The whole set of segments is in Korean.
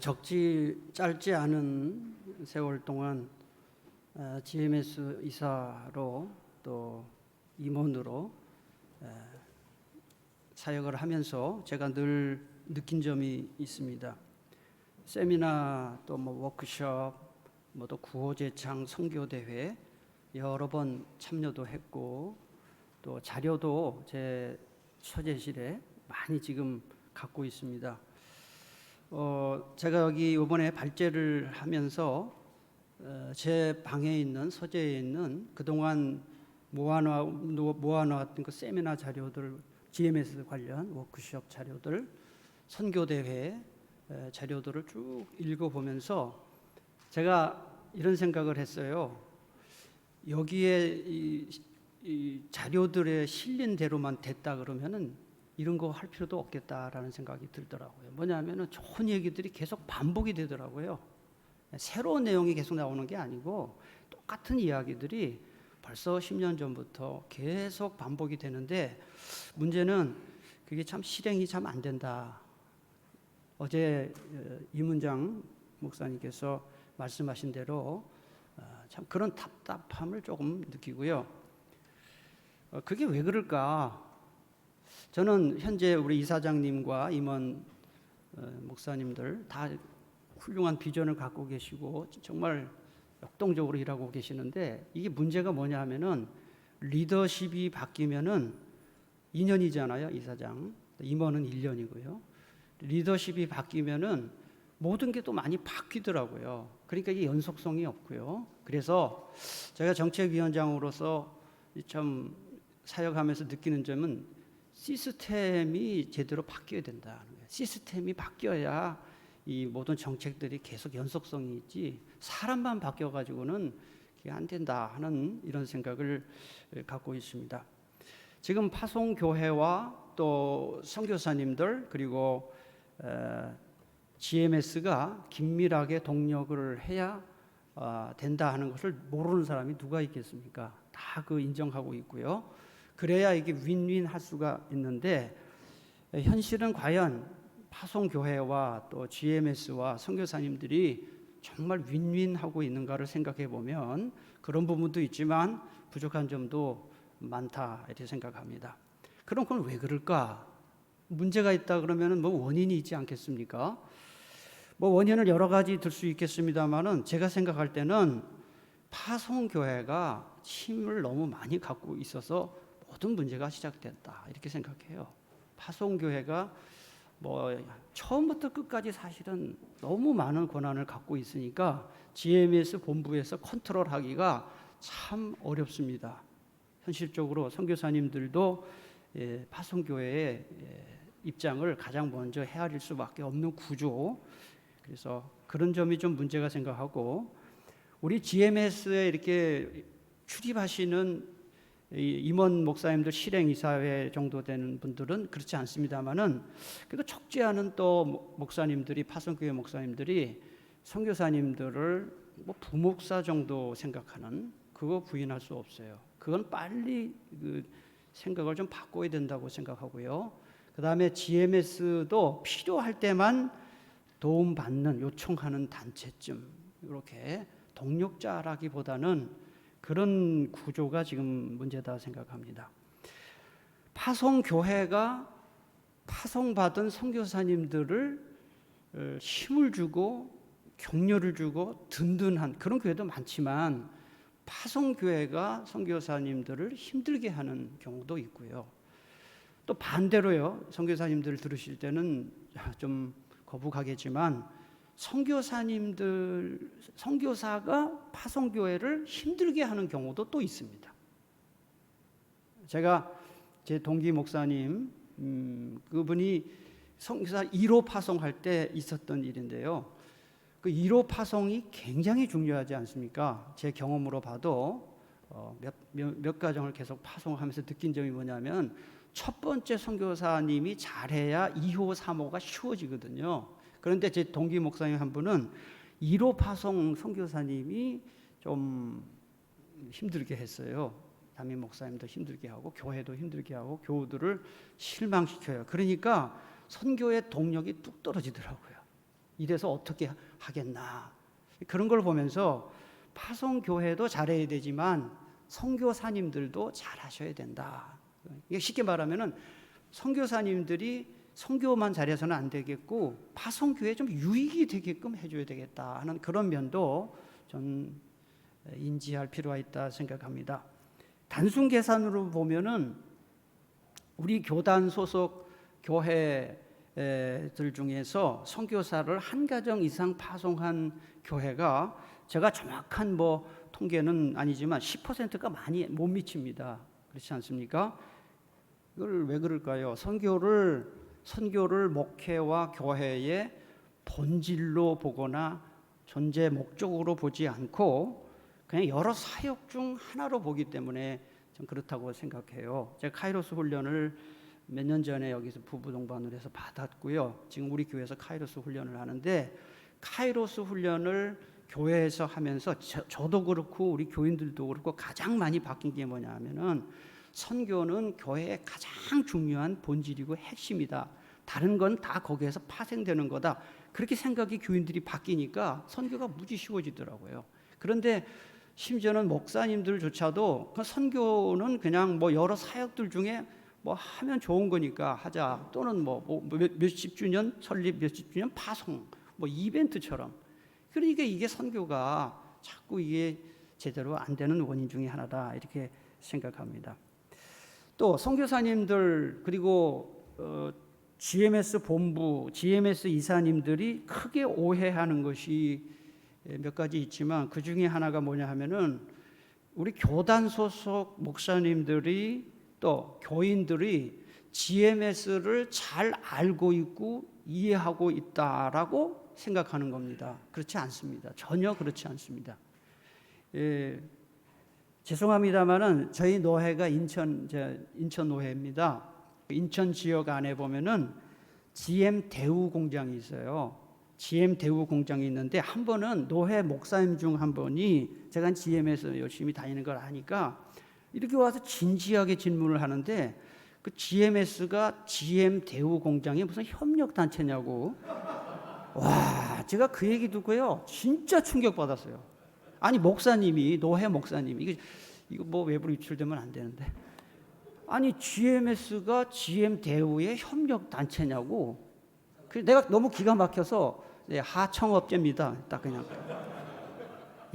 적지 짧지 않은 세월 동안 GMS 이사로 또 임원으로 사역을 하면서 제가 늘 느낀 점이 있습니다. 세미나 또 워크숍 또 구호제창 선교대회 여러 번 참여도 했고 또 자료도 제 서재실에 많이 지금 갖고 있습니다. 제가 여기 이번에 발제를 하면서 제 방에 있는 서재에 있는 그동안 모아놓았던 그 세미나 자료들, GMS 관련 워크숍 자료들, 선교대회 자료들을 쭉 읽어보면서 제가 이런 생각을 했어요. 여기에 이 자료들에 실린 대로만 됐다 그러면은 이런 거 할 필요도 없겠다라는 생각이 들더라고요. 뭐냐면은 좋은 얘기들이 계속 반복이 되더라고요. 새로운 내용이 계속 나오는 게 아니고 똑같은 이야기들이 벌써 10년 전부터 계속 반복이 되는데 문제는 그게 참 실행이 참 안 된다. 어제 이문장 목사님께서 말씀하신 대로 참 그런 답답함을 조금 느끼고요. 그게 왜 그럴까? 저는 현재 우리 이사장님과 임원 목사님들 다 훌륭한 비전을 갖고 계시고 정말 역동적으로 일하고 계시는데 이게 문제가 뭐냐 하면은 리더십이 바뀌면은 2년이잖아요, 이사장. 임원은 1년이고요. 리더십이 바뀌면은 모든 게 또 많이 바뀌더라고요. 그러니까 이게 연속성이 없고요. 그래서 제가 정책위원장으로서 참 사역하면서 느끼는 점은 시스템이 제대로 바뀌어야 된다는 거예요. 시스템이 바뀌어야 이 모든 정책들이 계속 연속성이 있지 사람만 바뀌어가지고는 그게 안 된다 하는 이런 생각을 갖고 있습니다. 지금 파송교회와 또 선교사님들 그리고 GMS가 긴밀하게 동력을 해야 된다 하는 것을 모르는 사람이 누가 있겠습니까? 다 그 인정하고 있고요. 그래야 이게 윈윈 할 수가 있는데 현실은 과연 파송교회와 또 GMS와 선교사님들이 정말 윈윈하고 있는가를 생각해 보면 그런 부분도 있지만 부족한 점도 많다 이렇게 생각합니다. 그럼 그건 왜 그럴까? 문제가 있다 그러면 원인이 있지 않겠습니까? 원인을 여러 가지 들 수 있겠습니다만은 제가 생각할 때는 파송교회가 힘을 너무 많이 갖고 있어서 모든 문제가 시작됐다 이렇게 생각해요. 파송교회가 처음부터 끝까지 사실은 너무 많은 권한을 갖고 있으니까 GMS 본부에서 컨트롤하기가 참 어렵습니다. 현실적으로 선교사님들도 파송교회의 입장을 가장 먼저 헤아릴 수밖에 없는 구조. 그래서 그런 점이 좀 문제가 생각하고 우리 GMS에 이렇게 출입하시는 임원 목사님들 실행이사회 정도 되는 분들은 그렇지 않습니다만은 그래도 적지 않은 또 목사님들이 파송교회 목사님들이 선교사님들을 부목사 정도 생각하는 그거 부인할 수 없어요. 그건 빨리 그 생각을 좀 바꿔야 된다고 생각하고요. 그 다음에 GMS도 필요할 때만 도움받는 요청하는 단체쯤 이렇게 동력자라기보다는 그런 구조가 지금 문제다 생각합니다. 파송교회가 파송받은 선교사님들을 힘을 주고 격려를 주고 든든한 그런 교회도 많지만 파송교회가 선교사님들을 힘들게 하는 경우도 있고요. 또 반대로요. 선교사님들 들으실 때는 좀 거북하겠지만 선교사가 파송교회를 힘들게 하는 경우도 또 있습니다. 제가 제 동기 목사님 그분이 선교사 1호 파송할 때 있었던 일인데요. 그 1호 파송이 굉장히 중요하지 않습니까? 제 경험으로 봐도 몇 가정을 계속 파송하면서 느낀 점이 뭐냐면 첫 번째 선교사님이 잘해야 2호, 3호가 쉬워지거든요. 그런데 제 동기 목사님 한 분은 1호 파송 선교사님이 좀 힘들게 했어요. 담임 목사님도 힘들게 하고 교회도 힘들게 하고 교우들을 실망시켜요. 그러니까 선교의 동력이 뚝 떨어지더라고요. 이래서 어떻게 하겠나. 그런 걸 보면서 파송교회도 잘해야 되지만 선교사님들도 잘하셔야 된다. 이게 쉽게 말하면은 선교사님들이 선교만 잘해서는 안 되겠고 파송교회에 좀 유익이 되게끔 해줘야 되겠다 하는 그런 면도 좀 인지할 필요가 있다 생각합니다. 단순 계산으로 보면은 우리 교단 소속 교회들 중에서 선교사를 한 가정 이상 파송한 교회가 제가 정확한 통계는 아니지만 10%가 많이 못 미칩니다. 그렇지 않습니까? 이걸 왜 그럴까요? 선교를 목회와 교회의 본질로 보거나 존재 목적으로 보지 않고 그냥 여러 사역 중 하나로 보기 때문에 좀 그렇다고 생각해요. 제가 카이로스 훈련을 몇 년 전에 여기서 부부 동반을 해서 받았고요. 지금 우리 교회에서 카이로스 훈련을 하는데 카이로스 훈련을 교회에서 하면서 저도 그렇고 우리 교인들도 그렇고 가장 많이 바뀐 게 뭐냐 하면은 선교는 교회의 가장 중요한 본질이고 핵심이다. 다른 건 다 거기에서 파생되는 거다. 그렇게 생각이 교인들이 바뀌니까 선교가 무지 쉬워지더라고요. 그런데 심지어는 목사님들조차도 그 선교는 그냥 여러 사역들 중에 하면 좋은 거니까 하자, 또는 몇십 주년 설립, 몇십 주년 파송, 이벤트처럼. 그러니까 이게 선교가 자꾸 이게 제대로 안 되는 원인 중에 하나다 이렇게 생각합니다. 또 선교사님들 그리고 GMS 본부, GMS 이사님들이 크게 오해하는 것이 몇 가지 있지만 그 중에 하나가 뭐냐 하면은 우리 교단 소속 목사님들이 또 교인들이 GMS를 잘 알고 있고 이해하고 있다라고 생각하는 겁니다. 그렇지 않습니다. 전혀 그렇지 않습니다. 죄송합니다만은 저희 노회가 인천 노회입니다. 인천 지역 안에 보면은 GM 대우 공장이 있어요. GM 대우 공장이 있는데 한 번은 노회 목사님 중 한 분이 제가 GM에서 열심히 다니는 걸 아니까 이렇게 와서 진지하게 질문을 하는데 그 GMS가 GM 대우 공장이 무슨 협력 단체냐고. 와, 제가 그 얘기 듣고요 진짜 충격받았어요. 아니 목사님이 노회 목사님이 이거 외부로 유출되면 안 되는데 아니 GMS가 GM 대우의 협력 단체냐고. 내가 너무 기가 막혀서 하청업체입니다. 딱 그냥.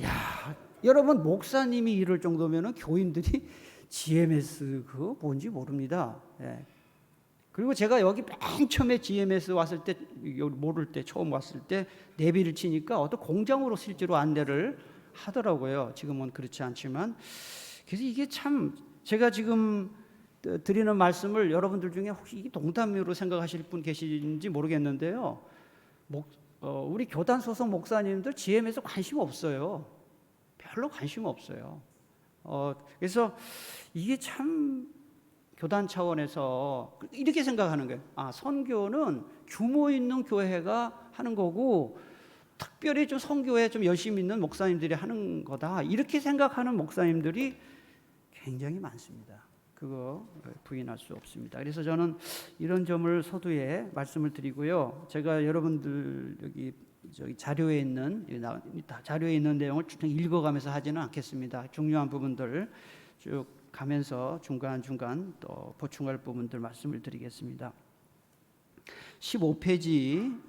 야, 여러분 목사님이 이럴 정도면은 교인들이 GMS 그거 뭔지 모릅니다. 그리고 제가 여기 맨 처음에 GMS 왔을 때 모를 때 처음 왔을 때 내비를 치니까 어떤 공장으로 실제로 안내를 하더라고요. 지금은 그렇지 않지만. 그래서 이게 참 제가 지금 드리는 말씀을 여러분들 중에 혹시 이게 농담으로 생각하실 분 계신지 모르겠는데요. 우리 교단 소속 목사님들 GM에서 관심 없어요. 별로 관심 없어요. 그래서 이게 참 교단 차원에서 이렇게 생각하는 거예요. 선교는 규모 있는 교회가 하는 거고 특별히 좀 선교에 좀 열심히 있는 목사님들이 하는 거다. 이렇게 생각하는 목사님들이 굉장히 많습니다. 그거 부인할 수 없습니다. 그래서 저는 이런 점을 서두에 말씀을 드리고요. 제가 여러분들 자료에 있는 내용을 쭉 읽어가면서 하지는 않겠습니다. 중요한 부분들 쭉 가면서 중간중간 또 보충할 부분들 말씀을 드리겠습니다. 15페이지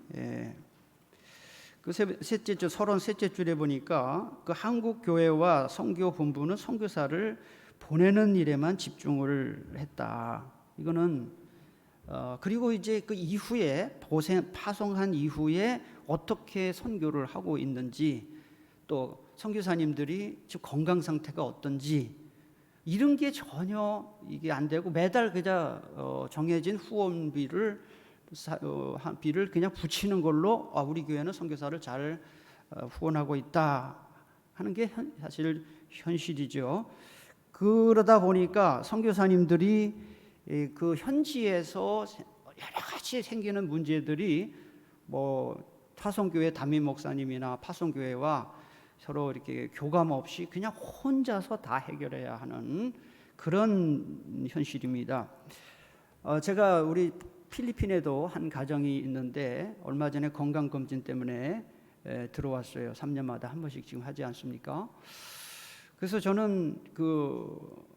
그 셋째 줄 33째 줄에 보니까 그 한국 교회와 선교 본부는 선교사를 보내는 일에만 집중을 했다. 이거는 그리고 이제 그 이후에 파송한 이후에 어떻게 선교를 하고 있는지 또 선교사님들이 지금 건강 상태가 어떤지 이런 게 전혀 이게 안 되고 매달 그냥 정해진 후원비를 그냥 붙이는 걸로 우리 교회는 선교사를 잘 후원하고 있다 하는 게 사실 현실이죠. 그러다 보니까 선교사님들이 그 현지에서 여러 가지 생기는 문제들이 파송교회 담임 목사님이나 파송교회와 서로 이렇게 교감 없이 그냥 혼자서 다 해결해야 하는 그런 현실입니다. 제가 우리 필리핀에도 한 가정이 있는데 얼마 전에 건강검진 때문에 들어왔어요. 3년마다 한 번씩 지금 하지 않습니까? 그래서 저는 그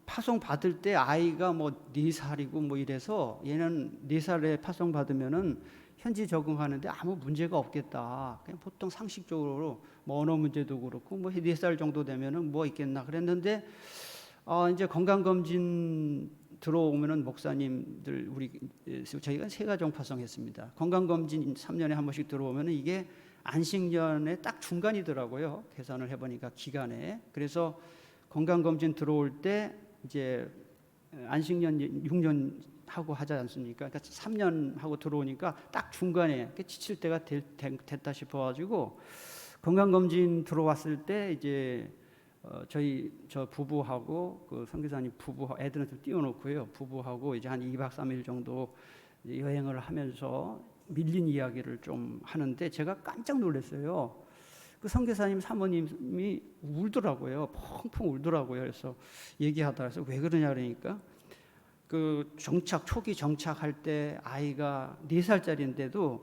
파송 받을 때 아이가 뭐 4살이고 뭐 이래서 얘는 4살에 파송 받으면은 현지 적응하는데 아무 문제가 없겠다. 그냥 보통 상식적으로 뭐 언어 문제도 그렇고 뭐 4살 정도 되면은 뭐 있겠나 그랬는데 이제 건강검진 들어오면은 목사님들 저희가 3가정 파송했습니다. 건강검진 3년에 한 번씩 들어오면은 이게 안식년에 딱 중간이더라고요. 계산을 해보니까 기간에. 그래서 건강검진 들어올 때 이제 안식년 6년 하고 하지 않습니까? 그러니까 3년 하고 들어오니까 딱 중간에 지칠 때가 됐다 싶어가지고 건강검진 들어왔을 때 이제 저 부부하고 그 선교사님 부부 애들은 좀 띄워놓고요. 부부하고 이제 한 2박 3일 정도 여행을 하면서 밀린 이야기를 좀 하는데 제가 깜짝 놀랐어요. 그 선교사님 사모님이 울더라고요. 펑펑 울더라고요. 그래서 얘기하다 그래서 왜 그러냐 그러니까 그 초기 정착할 때 아이가 4살짜리인데도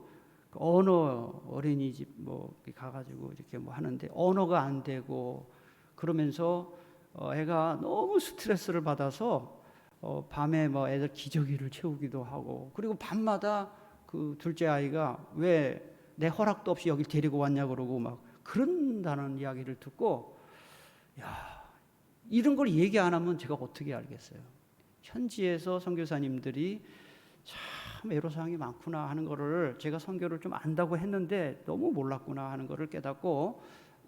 그 어린이집 뭐 가가지고 이렇게 뭐 하는데 언어가 안 되고 그러면서 애가 너무 스트레스를 받아서 밤에 뭐 애들 기저귀를 채우기도 하고 그리고 밤마다 그 둘째 아이가 왜 내 허락도 없이 여길 데리고 왔냐 그러고 막 그런다는 이야기를 듣고 야 이런 걸 얘기 안 하면 제가 어떻게 알겠어요. 현지에서 선교사님들이 참 애로사항이 많구나 하는 거를 제가 선교를 좀 안다고 했는데 너무 몰랐구나 하는 거를 깨닫고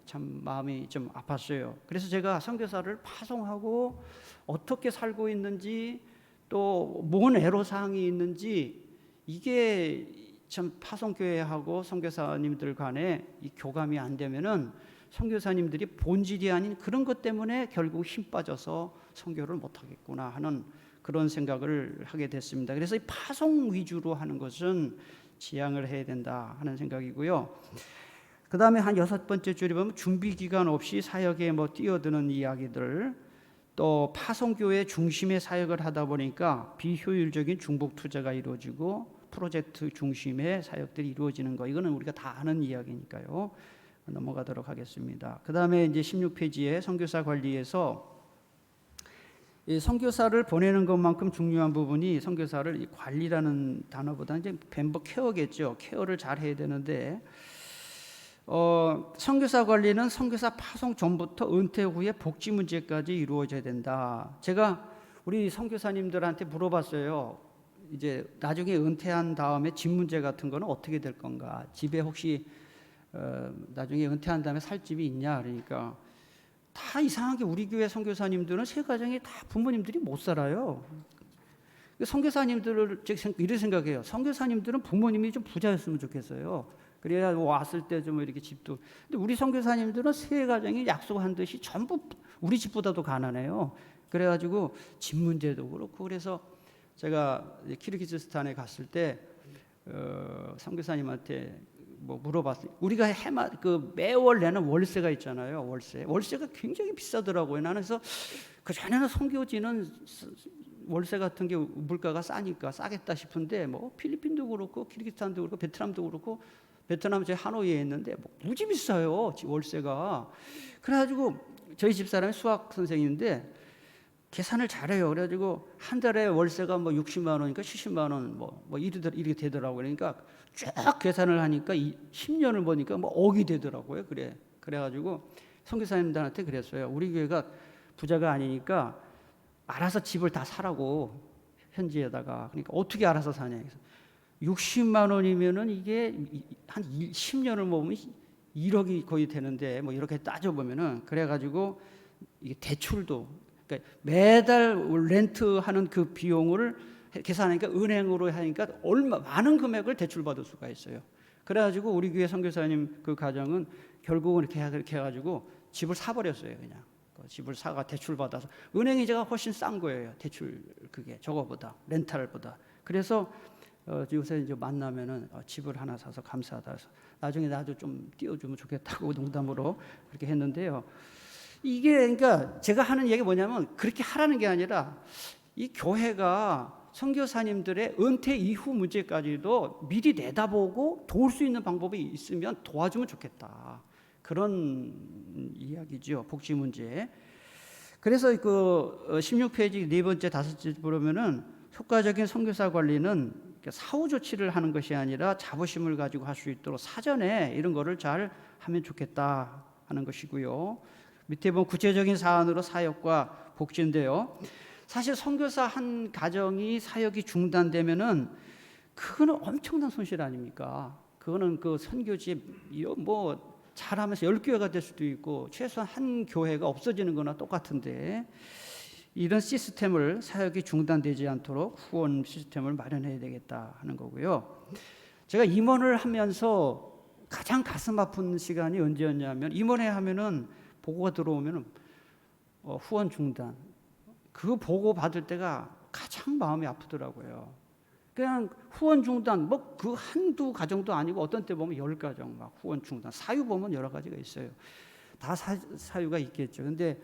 참 마음이 좀 아팠어요. 그래서 제가 선교사를 파송하고 어떻게 살고 있는지 또 뭔 애로사항이 있는지 이게 참 파송교회하고 선교사님들 간에 이 교감이 안 되면은 선교사님들이 본질이 아닌 그런 것 때문에 결국 힘 빠져서 선교를 못 하겠구나 하는 그런 생각을 하게 됐습니다. 그래서 이 파송 위주로 하는 것은 지양을 해야 된다 하는 생각이고요. 그 다음에 한 6번째 줄에 보면 준비 기간 없이 사역에 뭐 뛰어드는 이야기들 또 파송교회 중심의 사역을 하다 보니까 비효율적인 중복 투자가 이루어지고 프로젝트 중심의 사역들이 이루어지는 거 이거는 우리가 다 아는 이야기니까요. 넘어가도록 하겠습니다. 그 다음에 이제 16페이지에 선교사 관리에서 이 선교사를 보내는 것만큼 중요한 부분이 선교사를 관리라는 단어보다 이제 멤버 케어겠죠. 케어를 잘 해야 되는데 선교사 관리는 선교사 파송 전부터 은퇴 후에 복지 문제까지 이루어져야 된다. 제가 우리 선교사님들한테 물어봤어요. 이제 나중에 은퇴한 다음에 집 문제 같은 거는 어떻게 될 건가? 집에 혹시 나중에 은퇴한 다음에 살 집이 있냐? 그러니까 다 이상하게 우리 교회 선교사님들은 세 가정이 다 부모님들이 못 살아요. 선교사님들을 제가 이렇게 생각해요. 선교사님들은 부모님이 좀 부자였으면 좋겠어요. 그래야 왔을 때 좀 이렇게 집도. 근데 우리 선교사님들은 세 가정이 약속한 듯이 전부 우리 집보다도 가난해요. 그래가지고 집 문제도 그렇고 그래서 제가 키르기즈스탄에 갔을 때 선교사님한테 뭐 물어봤어요. 우리가 매월 내는 월세가 있잖아요. 월세가 굉장히 비싸더라고요. 나는 그래서 그 전에는 선교지는 월세 같은 게 물가가 싸니까 싸겠다 싶은데 뭐 필리핀도 그렇고 키르기스탄도 그렇고 베트남도 그렇고 베트남 제 하노이에 있는데 뭐 무지 비싸요. 월세가. 그래가지고 저희 집사람이 수학 선생님인데 계산을 잘해요. 그래가지고 한 달에 월세가 뭐 60만 원이니까 70만 원 뭐 이렇게 되더라고요. 그러니까 쫙 계산을 하니까 10년을 보니까 뭐 억이 되더라고요. 그래가지고 선교사님들한테 그랬어요. 우리 교회가 부자가 아니니까 알아서 집을 다 사라고 현지에다가. 그러니까 어떻게 알아서 사냐. 그래서 60만 원이면은 이게 한 10년을 먹으면 1억이 거의 되는데 뭐 이렇게 따져보면은 그래가지고 이게 대출도 그러니까 매달 렌트하는 그 비용을 계산하니까 은행으로 하니까 많은 금액을 대출받을 수가 있어요. 그래가지고 우리 교회 선교사님 그 가정은 결국은 이렇게 해가지고 집을 사버렸어요. 그냥 집을 사가 대출받아서 은행 이자가 훨씬 싼 거예요. 대출 그게 저거보다 렌탈보다. 그래서 요새 이제 만나면은 집을 하나 사서 감사하다 해서 나중에 나도 좀 띄워주면 좋겠다고 농담으로 그렇게 했는데요. 이게 그러니까 제가 하는 얘기 뭐냐면 그렇게 하라는 게 아니라 이 교회가 선교사님들의 은퇴 이후 문제까지도 미리 내다보고 도울 수 있는 방법이 있으면 도와주면 좋겠다. 그런 이야기죠. 복지 문제. 그래서 그 16페이지 네 번째 다섯째 보면은 효과적인 선교사 관리는 사후 조치를 하는 것이 아니라 자부심을 가지고 할 수 있도록 사전에 이런 거를 잘 하면 좋겠다 하는 것이고요. 밑에 보면 구체적인 사안으로 사역과 복지인데요. 사실 선교사 한 가정이 사역이 중단되면은 그거는 엄청난 손실 아닙니까? 그거는 그 선교지 뭐 잘하면서 10교회가 될 수도 있고 최소한 한 교회가 없어지는 거나 똑같은데, 이런 시스템을 사역이 중단되지 않도록 후원 시스템을 마련해야 되겠다 하는 거고요. 제가 임원을 하면서 가장 가슴 아픈 시간이 언제였냐면, 임원회 하면은 보고가 들어오면은 후원 중단, 그 보고 받을 때가 가장 마음이 아프더라고요. 그냥 후원 중단, 뭐 그 한두 가정도 아니고 어떤 때 보면 10가정 막 후원 중단, 사유 보면 여러 가지가 있어요. 다 사유가 있겠죠. 근데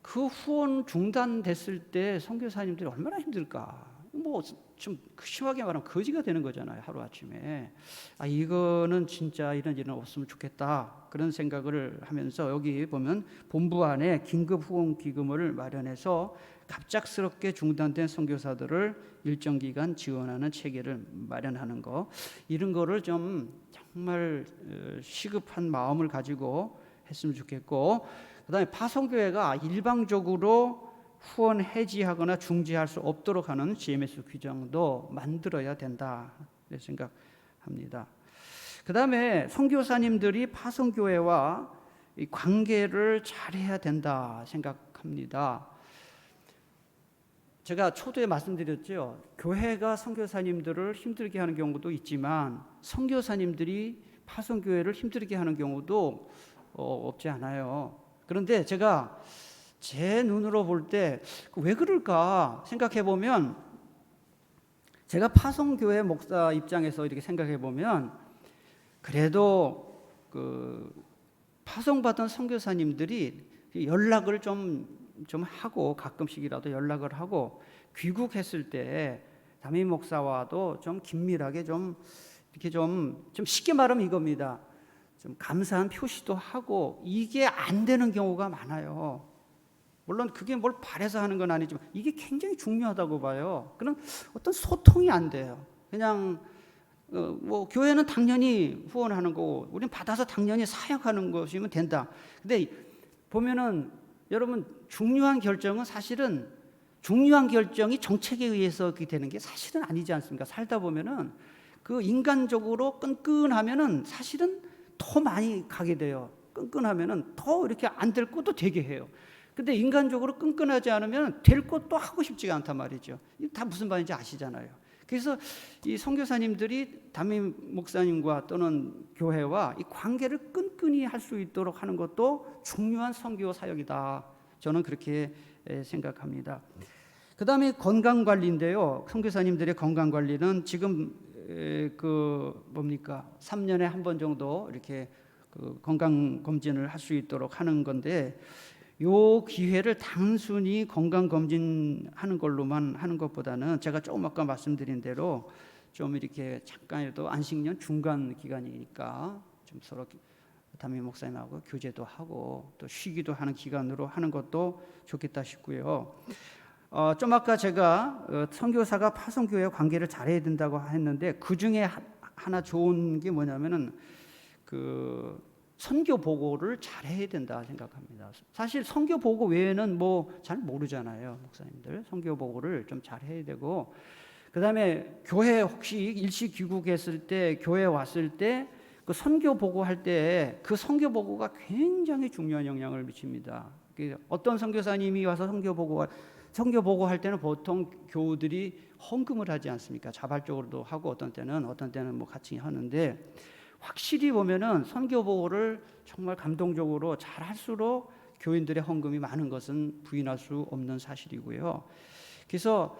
그 후원 중단됐을 때 선교사님들이 얼마나 힘들까? 뭐 좀 심하게 말하면 거지가 되는 거잖아요, 하루 아침에. 아, 이거는 진짜 이런 일은 없으면 좋겠다, 그런 생각을 하면서 여기 보면 본부 안에 긴급 후원 기금을 마련해서 갑작스럽게 중단된 선교사들을 일정 기간 지원하는 체계를 마련하는 거, 이런 거를 좀 정말 시급한 마음을 가지고 했으면 좋겠고, 그다음에 파송교회가 일방적으로 후원 해지하거나 중지할 수 없도록 하는 GMS 규정도 만들어야 된다 생각합니다. 그다음에 선교사님들이 파송교회와 이 관계를 잘해야 된다 생각합니다. 제가 초두에 말씀드렸죠. 교회가 선교사님들을 힘들게 하는 경우도 있지만 선교사님들이 파송교회를 힘들게 하는 경우도 없지 않아요. 그런데 제가 제 눈으로 볼 때 왜 그럴까 생각해 보면, 제가 파송교회 목사 입장에서 이렇게 생각해 보면, 그래도 그 파송받은 선교사님들이 연락을 좀 하고, 가끔씩이라도 연락을 하고, 귀국했을 때 담임 목사와도 좀 긴밀하게 이렇게 좀 쉽게 말하면 이겁니다. 좀 감사한 표시도 하고, 이게 안 되는 경우가 많아요. 물론 그게 뭘 바래서 하는 건 아니지만 이게 굉장히 중요하다고 봐요. 그런 어떤 소통이 안 돼요. 그냥 뭐 교회는 당연히 후원하는 거고 우리는 받아서 당연히 사역하는 것이면 된다. 근데 보면은 여러분, 중요한 결정은 사실은 중요한 결정이 정책에 의해서 그렇게 되는 게 사실은 아니지 않습니까? 살다 보면은 그 인간적으로 끈끈하면은 사실은 더 많이 가게 돼요. 끈끈하면은 더 이렇게 안 될 것도 되게 해요. 근데 인간적으로 끈끈하지 않으면 될 것도 하고 싶지가 않단 말이죠. 다 무슨 말인지 아시잖아요. 그래서 이 선교사님들이 담임 목사님과 또는 교회와 이 관계를 끈끈히 할 수 있도록 하는 것도 중요한 선교 사역이다. 저는 그렇게 생각합니다. 그 다음에 건강관리인데요. 선교사님들의 건강관리는 지금 3년에 한 번 정도 이렇게 그 건강검진을 할 수 있도록 하는 건데, 요 기회를 단순히 건강검진하는 걸로만 하는 것보다는 제가 조금 아까 말씀드린 대로 좀 이렇게 잠깐이라도 안식년 중간 기간이니까 좀 서로 담임 목사님하고 교제도 하고 또 쉬기도 하는 기간으로 하는 것도 좋겠다 싶고요. 좀 아까 제가 선교사가 파송교회와 관계를 잘해야 된다고 했는데, 그 중에 하나 좋은 게 뭐냐면은 그 선교 보고를 잘해야 된다 생각합니다. 사실 선교 보고 외에는 뭐 잘 모르잖아요, 목사님들. 선교 보고를 좀 잘해야 되고, 그다음에 교회 혹시 일시 귀국했을 때, 교회 왔을 때 그 선교 보고 할 때 그 선교 보고가 굉장히 중요한 영향을 미칩니다. 어떤 선교사님이 와서 선교 보고 할 때는 보통 교우들이 헌금을 하지 않습니까? 자발적으로도 하고 어떤 때는 뭐 같이 하는데, 확실히 보면은 선교 보고를 정말 감동적으로 잘 할수록 교인들의 헌금이 많은 것은 부인할 수 없는 사실이고요. 그래서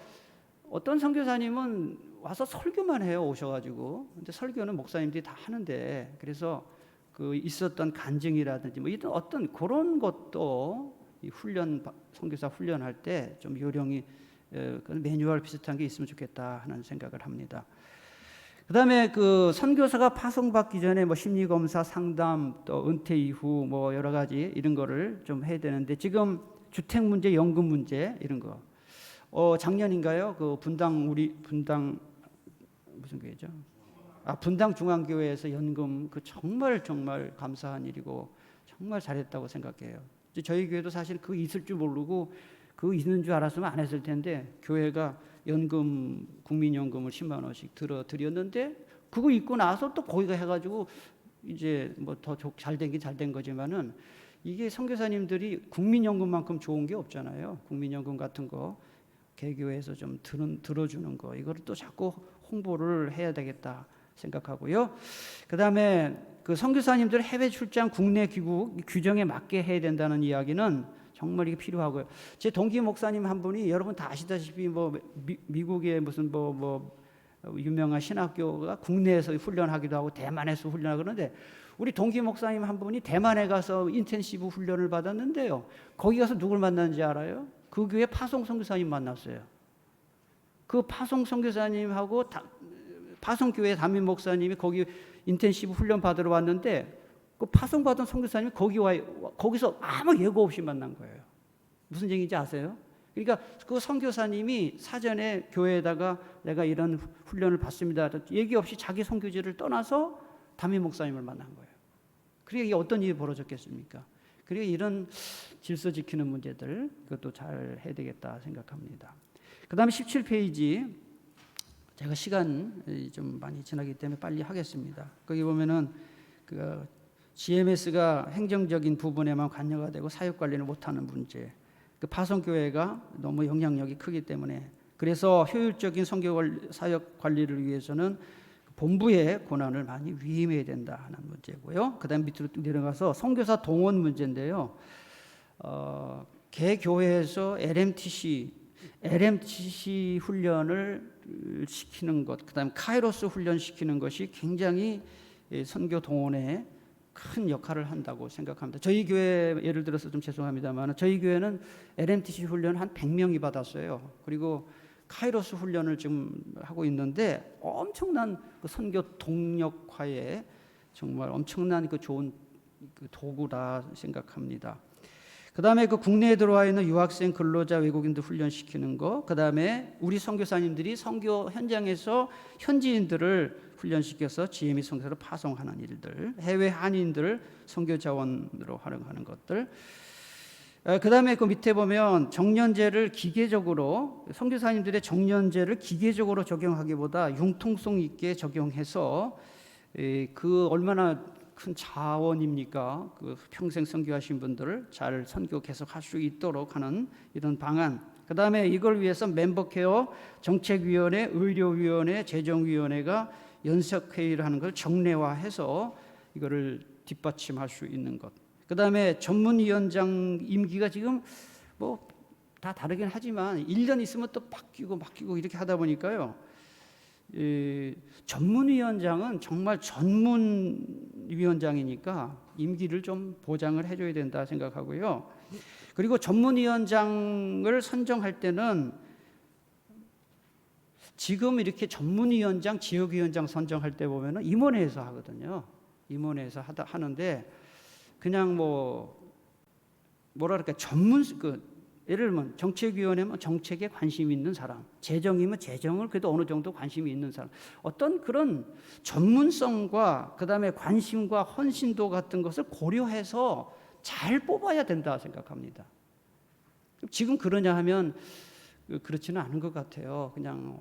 어떤 선교사님은 와서 설교만 해요, 오셔가지고. 근데 설교는 목사님들이 다 하는데, 그래서 그 있었던 간증이라든지 뭐 이런 어떤 그런 것도 이 선교사 훈련할 때 좀 요령이 그런 매뉴얼 비슷한 게 있으면 좋겠다 하는 생각을 합니다. 그다음에 그 선교사가 파송받기 전에 뭐 심리 검사, 상담, 또 은퇴 이후 뭐 여러 가지 이런 거를 좀 해야 되는데 지금 주택 문제, 연금 문제 이런 거. 작년인가요? 그 분당 무슨 교회죠? 분당 중앙교회에서 연금 그 정말 감사한 일이고 정말 잘했다고 생각해요. 저희 교회도 사실 그거 있을 줄 모르고 그거 있는 줄 알았으면 안 했을 텐데 교회가 연금 국민연금을 10만 원씩 드렸는데 그거 있고 나서 또 거기가 해가지고 이제 뭐 더 잘 된 게 잘 된 거지만은 이게 선교사님들이 국민연금만큼 좋은 게 없잖아요. 국민연금 같은 거 개교에서 좀 들어주는 거 이거를 또 자꾸 홍보를 해야 되겠다 생각하고요. 그다음에 그 선교사님들 해외 출장 국내 귀국 규정에 맞게 해야 된다는 이야기는 정말 이게 필요하고요. 제 동기 목사님 한 분이 여러분 다 아시다시피 뭐 미국의 무슨 뭐 유명한 신학교가 국내에서 훈련하기도 하고 대만에서 훈련하고 그러는데 우리 동기 목사님 한 분이 대만에 가서 인텐시브 훈련을 받았는데요. 거기 가서 누굴 만났는지 알아요? 그 교회 파송 선교사님 만났어요. 그 파송 선교사님하고 파송교회 담임 목사님이 거기 인텐시브 훈련 받으러 왔는데 그 파송받은 선교사님이 거기서 아무 예고 없이 만난 거예요. 무슨 얘기인지 아세요? 그러니까 그 선교사님이 사전에 교회에다가 내가 이런 훈련을 받습니다. 얘기 없이 자기 선교지를 떠나서 담임 목사님을 만난 거예요. 그러니까 이게 어떤 일이 벌어졌겠습니까? 그리고 이런 질서 지키는 문제들 그것도 잘 해야 되겠다 생각합니다. 그 다음에 17페이지 제가 시간 좀 많이 지나기 때문에 빨리 하겠습니다. 거기 보면은 그 GMS가 행정적인 부분에만 관여가 되고 사역 관리를 못하는 문제. 그 파송교회가 너무 영향력이 크기 때문에 그래서 효율적인 선교 사역 관리를 위해서는 본부의 권한을 많이 위임해야 된다 하는 문제고요. 그다음 밑으로 내려가서 선교사 동원 문제인데요. 개교회에서 LMTC 훈련을 시키는 것, 그다음 카이로스 훈련 시키는 것이 굉장히 선교 동원에 큰 역할을 한다고 생각합니다. 저희 교회 예를 들어서 좀 죄송합니다만 저희 교회는 LMTC 훈련 한 100명이 받았어요. 그리고 카이로스 훈련을 지금 하고 있는데 엄청난 그 선교 동력화에 정말 엄청난 그 좋은 그 도구다 생각합니다. 그 다음에 그 국내에 들어와 있는 유학생, 근로자, 외국인들 훈련시키는 거, 그 다음에 우리 선교사님들이 선교 현장에서 현지인들을 훈련시켜서 GME 선교사로 파송하는 일들, 해외 한인들 선교 자원으로 활용하는 것들. 그 다음에 그 밑에 보면 정년제를 기계적으로 선교사님들의 정년제를 기계적으로 적용하기보다 융통성 있게 적용해서 그 얼마나 큰 자원입니까? 그 평생 선교하신 분들을 잘 선교 계속할 수 있도록 하는 이런 방안. 그 다음에 이걸 위해서 멤버케어, 정책위원회, 의료위원회, 재정위원회가 연석회의를 하는 걸 정례화해서 이거를 뒷받침할 수 있는 것. 그 다음에 전문위원장 임기가 지금 뭐 다 다르긴 하지만 1년 있으면 또 바뀌고 이렇게 하다 보니까요. 전문위원장은 정말 전문위원장이니까 임기를 좀 보장을 해줘야 된다 생각하고요. 그리고 전문위원장을 선정할 때는 지금 이렇게 전문위원장, 지역위원장 선정할 때 보면은 임원회에서 하거든요. 임원회에서 하는데 그냥 뭐랄까 예를 들면 정책위원회면 정책에 관심이 있는 사람, 재정이면 재정을 그래도 어느 정도 관심이 있는 사람, 어떤 그런 전문성과 그다음에 관심과 헌신도 같은 것을 고려해서 잘 뽑아야 된다 생각합니다. 지금 그러냐 하면 그렇지는 않은 것 같아요. 그냥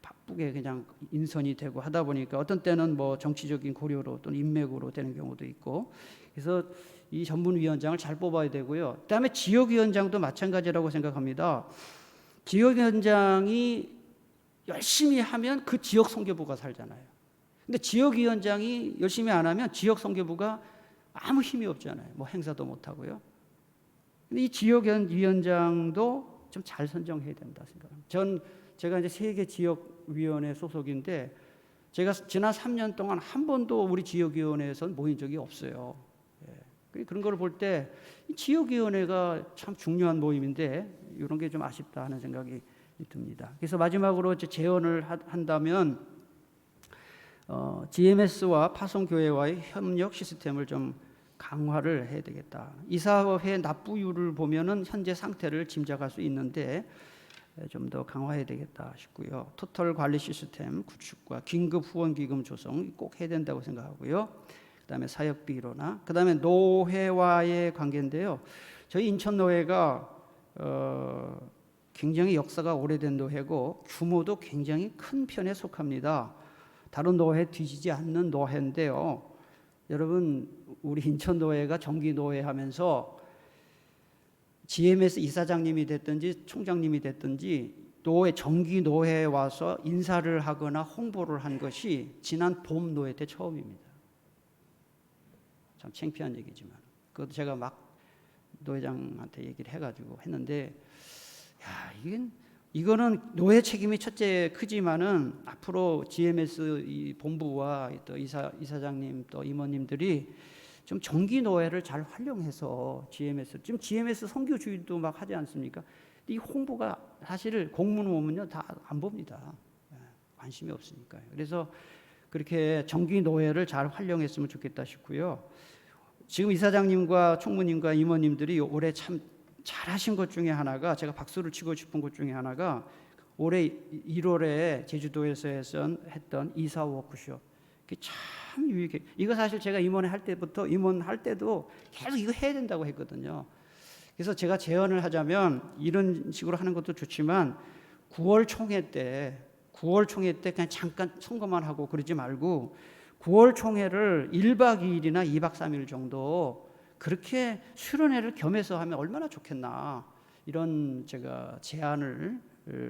바쁘게 그냥 인선이 되고 하다 보니까 어떤 때는 정치적인 고려로 또는 인맥으로 되는 경우도 있고, 그래서 이 전문위원장을 잘 뽑아야 되고요. 그다음에 지역위원장도 마찬가지라고 생각합니다. 지역위원장이 열심히 하면 그 지역 선교부가 살잖아요. 근데 지역위원장이 열심히 안 하면 지역 선교부가 아무 힘이 없잖아요. 행사도 못 하고요. 근데 이 지역위원장도 좀 잘 선정해야 된다 생각합니다. 제가 이제 세계 지역위원회 소속인데 제가 지난 3년 동안 한 번도 우리 지역위원회에서 모인 적이 없어요. 그런 걸 볼 때 지역위원회가 참 중요한 모임인데 이런 게 좀 아쉽다 하는 생각이 듭니다. 그래서 마지막으로 제언을 한다면 GMS와 파송교회와의 협력 시스템을 좀 강화를 해야 되겠다. 이사회 납부율을 보면은 현재 상태를 짐작할 수 있는데 좀 더 강화해야 되겠다 싶고요. 토탈 관리 시스템 구축과 긴급 후원 기금 조성 꼭 해야 된다고 생각하고요. 그다음에 사역비 일원화, 그다음에 노회와의 관계인데요. 저희 인천 노회가 굉장히 역사가 오래된 노회고 규모도 굉장히 큰 편에 속합니다. 다른 노회 뒤지지 않는 노회인데요. 여러분, 우리 인천 노회가 정기 노회 하면서 GMS 이사장님이 됐든지 총장님이 됐든지 노회 정기 노회에 와서 인사를 하거나 홍보를 한 것이 지난 봄 노회 때 처음입니다. 참 창피한 얘기지만 그것도 제가 막 노회장한테 얘기를 해가지고 했는데, 야, 이거는 노회 책임이 첫째 크지만은 앞으로 GMS 이 본부와 또 이사장님 또 임원님들이 좀 정기 노회를 잘 활용해서 지금 GMS 선교 주일도 막 하지 않습니까? 이 홍보가 사실 공문 오면요 다 안 봅니다. 관심이 없으니까요. 그래서 그렇게 정기 노회를 잘 활용했으면 좋겠다 싶고요. 지금 이사장님과 총무님과 임원님들이 올해 참 잘하신 것 중에 하나가, 제가 박수를 치고 싶은 것 중에 하나가 올해 1월에 제주도에서 했던 이사 워크숍. 참 유익해. 이거 사실 제가 임원할 때도 계속 이거 해야 된다고 했거든요. 그래서 제가 제언을 하자면 이런 식으로 하는 것도 좋지만 9월 총회 때 그냥 잠깐 선거만 하고 그러지 말고 9월 총회를 1박 2일이나 2박 3일 정도 그렇게 수련회를 겸해서 하면 얼마나 좋겠나, 이런 제가 제안을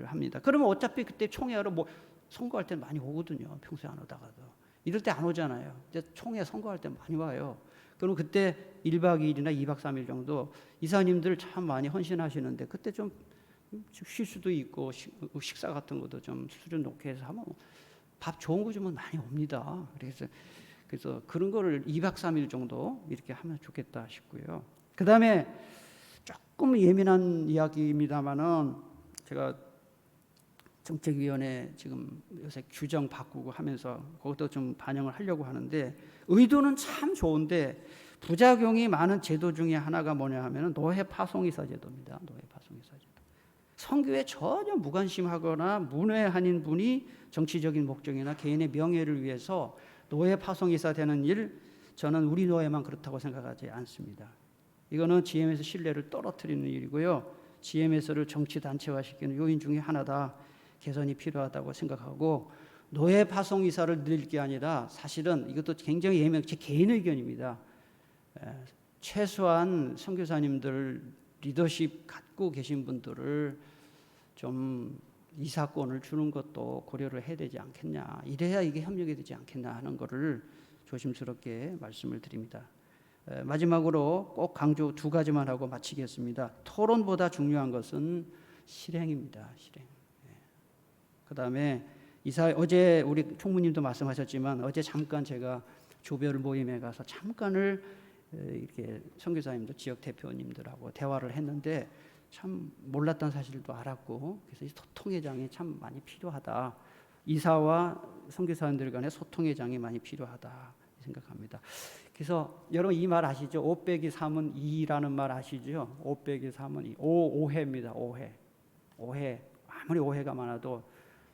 합니다. 그러면 어차피 그때 총회하러 뭐 선거할 때 많이 오거든요. 평소에 안 오다가도. 이럴 때 안 오잖아요. 이제 총회 선거할 때 많이 와요. 그럼 그때 1박 2일이나 2박 3일 정도 이사님들 참 많이 헌신하시는데 그때 좀 쉴 수도 있고 식사 같은 것도 좀 수준 높게 해서 하면 밥 좋은 거 주면 많이 옵니다. 그래서 그런 거를 2박 3일 정도 이렇게 하면 좋겠다 싶고요. 그다음에 조금 예민한 이야기입니다만은 제가 정책위원회 지금 요새 규정 바꾸고 하면서 그것도 좀 반영을 하려고 하는데, 의도는 참 좋은데 부작용이 많은 제도 중에 하나가 뭐냐 하면은 노회 파송이사 제도입니다. 노회 파송이사 제도. 선교에 전혀 무관심하거나 문외한인 분이 정치적인 목적이나 개인의 명예를 위해서 노회 파송이사 되는 일, 저는 우리 노회만 그렇다고 생각하지 않습니다. 이거는 GMS 신뢰를 떨어뜨리는 일이고요. GMS를 정치 단체화시키는 요인 중에 하나다. 개선이 필요하다고 생각하고, 노회 파송이사를 늘 게 아니라 사실은 이것도 굉장히 제 개인 의견입니다. 최소한 선교사님들 리더십 갖고 계신 분들을 좀 이사권을 주는 것도 고려를 해야 되지 않겠냐, 이래야 이게 협력이 되지 않겠나 하는 것을 조심스럽게 말씀을 드립니다. 마지막으로 꼭 강조 2가지만 하고 마치겠습니다. 토론보다 중요한 것은 실행입니다. 실행. 그다음에 어제 우리 총무님도 말씀하셨지만 어제 잠깐 제가 조별 모임에 가서 잠깐을 이렇게 선교사님들 지역 대표님들하고 대화를 했는데 참 몰랐던 사실도 알았고, 그래서 이 소통의 장이 참 많이 필요하다. 이사와 선교사님들 간의 소통의 장이 많이 필요하다 생각합니다. 그래서 여러분 이 말 아시죠? 5 빼기 3은 2라는 말 아시죠? 5 빼기 3은 2. 오해입니다. 오해. 아무리 오해가 많아도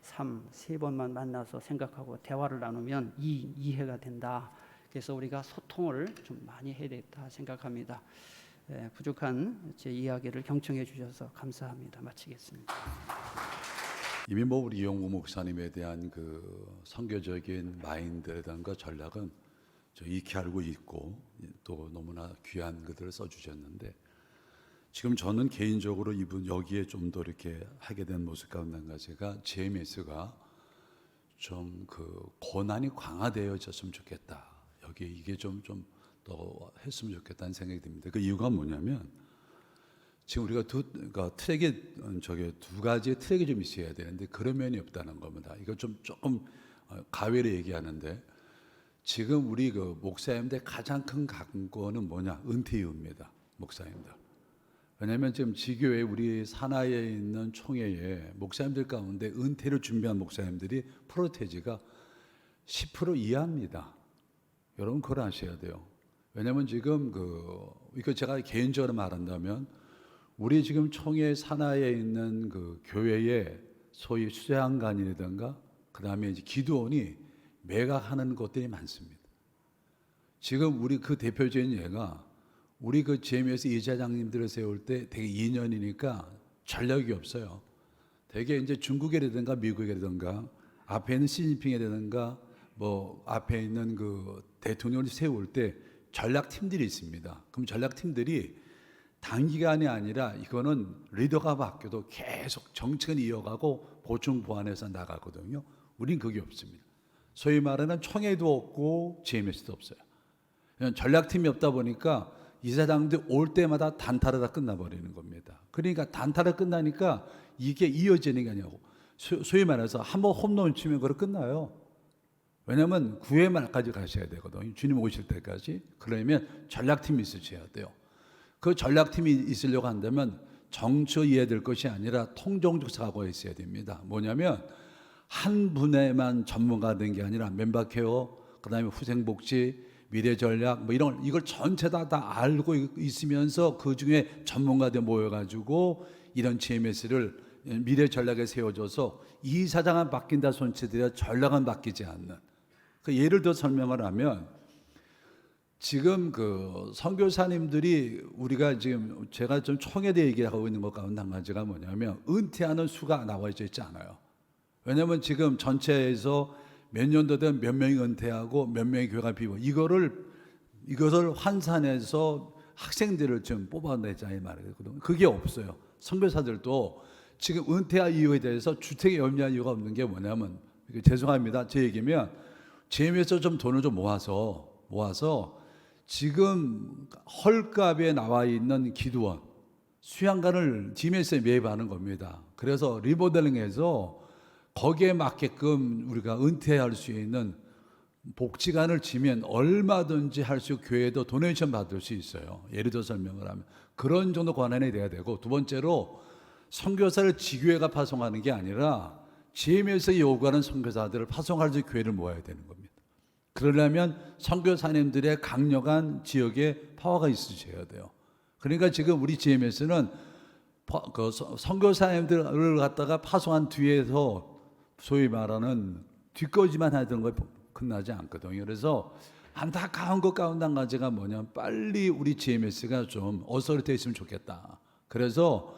3번만 만나서 생각하고 대화를 나누면 이해가 된다. 그래서 우리가 소통을 좀 많이 해야 되겠다 생각합니다. 부족한 제 이야기를 경청해 주셔서 감사합니다. 마치겠습니다. 이미 우리 이용구 목사님에 대한 그 선교적인 마인드라든가 전략은 저 익히 알고 있고 또 너무나 귀한 글들을 써주셨는데, 지금 저는 개인적으로 이분 여기에 좀 더 이렇게 하게 된 모습 가운데 한 가지가 GMS가 좀 그 권한이 강화되어졌으면 좋겠다. 여기 이게 좀 더 했으면 좋겠다는 생각이 듭니다. 그 이유가 뭐냐면 지금 우리가 그러니까 두 가지의 트랙이 좀 있어야 되는데 그런 면이 없다는 겁니다. 이거 조금 가외로 얘기하는데, 지금 우리 그 목사님들 가장 큰 강권은 뭐냐? 은퇴 이후입니다. 목사님들. 왜냐하면 지금 지교회 우리 산하에 있는 총회에 목사님들 가운데 은퇴를 준비한 목사님들이 프로테지가 10% 이하입니다. 여러분 그걸 아셔야 돼요. 왜냐하면 지금 이거 제가 개인적으로 말한다면 우리 지금 총회 산하에 있는 그 교회의 소위 수양관이라든가 그 다음에 이제 기도원이 매각하는 것들이 많습니다. 지금 우리 그 대표적인 예가 우리 그 GMS 이사장님들을 세울 때 되게 2년이니까 전략이 없어요. 되게 이제 중국이라든가 미국이라든가 앞에 있는 시진핑이라든가 뭐 앞에 있는 그 대통령을 세울 때 전략팀들이 있습니다. 그럼 전략팀들이 단기간이 아니라 이거는 리더가 바뀌어도 계속 정책은 이어가고 보충 보완해서 나가거든요. 우린 그게 없습니다. 소위 말하는 총회도 없고 GMS도 없어요. 전략팀이 없다 보니까 이사장들 올 때마다 단타로 다 끝나버리는 겁니다. 그러니까 단타로 끝나니까 이게 이어지는 게 아니고 소위 말해서 한번 홈런 치면 그걸 끝나요. 왜냐하면 9회 말까지 가셔야 되거든요. 주님 오실 때까지. 그러면 전략팀이 있으셔야 돼요. 그 전략팀이 있으려고 한다면 정치 이해야 될 것이 아니라 통종적 사고가 있어야 됩니다. 뭐냐면 한 분에만 전문가 된 게 아니라 멤버 케어, 그다음에 후생복지, 미래 전략 뭐 이런 이걸 전체 다 알고 있으면서 그 중에 전문가들 모여가지고 이런 GMS를 미래 전략에 세워줘서 이사장은 바뀐다 손치더라 전략은 바뀌지 않는. 그 예를 들어 설명을 하면 지금 그 선교사님들이 우리가 지금 제가 좀 총회대 얘기하고 있는 것 가운데 한 가지가 뭐냐면 은퇴하는 수가 나와 있지 않아요. 왜냐하면 지금 전체에서 몇 년도 된 몇 명이 은퇴하고 몇 명이 교회가 비워 이것을 환산해서 학생들을 좀 뽑아내자 이 말이거든요. 그게 없어요. 선교사들도 지금 은퇴한 이유에 대해서 주택에 염려할 이유가 없는 게 뭐냐면 죄송합니다. 제 얘기면 GM에서 좀 돈을 좀 모아서 지금 헐값에 나와 있는 기도원 수양관을 GMS에 매입하는 겁니다. 그래서 리모델링해서 거기에 맞게끔 우리가 은퇴할 수 있는 복지관을 지면 얼마든지 할 수 있고 교회도 도네이션 받을 수 있어요. 예를 들어 설명을 하면 그런 정도 권한이 돼야 되고, 두 번째로 선교사를 지교회가 파송하는 게 아니라 GM에서 요구하는 선교사들을 파송할 수 있는 교회를 모아야 되는 겁니다. 그러려면 선교사님들의 강력한 지역에 파워가 있으셔야 돼요. 그러니까 지금 우리 GMS는 그 선교사님들을 갖다가 파송한 뒤에서 소위 말하는 뒷거지만 하던 거 끝나지 않거든요. 그래서 안타까운 것 가운데 한 가지가 뭐냐면 빨리 우리 GMS가 좀 어설트 있으면 좋겠다. 그래서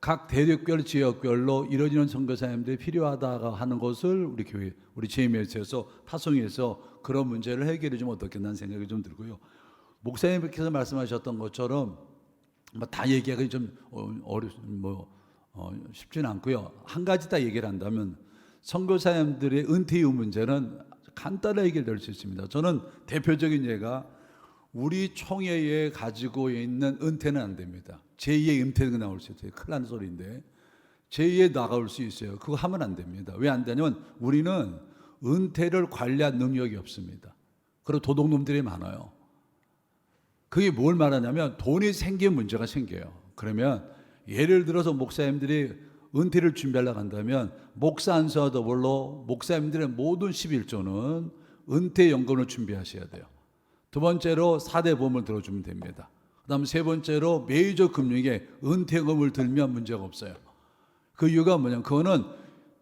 각 대륙별 지역별로 이루어지는 선교사님들이 필요하다고 하는 것을 우리 교회, 우리 GMS에서 파송해서 그런 문제를 해결해 주면 어떻겠다는 생각이 좀 들고요. 목사님께서 말씀하셨던 것처럼 다 얘기하기 좀 쉽지는 않고요. 한 가지 다 얘기를 한다면 선교사님들의 은퇴 이후 문제는 간단하게 해결될 수 있습니다. 저는 대표적인 예가 우리 총회에 가지고 있는 은퇴는 안 됩니다. 제2의 은퇴가 나올 수 있어요. 큰일 나는 소리인데 제2의 나가올 수 있어요. 그거 하면 안 됩니다. 왜 안 되냐면 우리는 은퇴를 관리할 능력이 없습니다. 그리고 도둑놈들이 많아요. 그게 뭘 말하냐면 돈이 생기면 문제가 생겨요. 그러면 예를 들어서 목사님들이 은퇴를 준비하려고 한다면 목사 안수와 더불어 목사님들의 모든 11조는 은퇴연금을 준비하셔야 돼요. 두 번째로 4대 보험을 들어주면 됩니다. 그 다음 세 번째로 메이저 금융에 은퇴금을 들면 문제가 없어요. 그 이유가 뭐냐면 그거는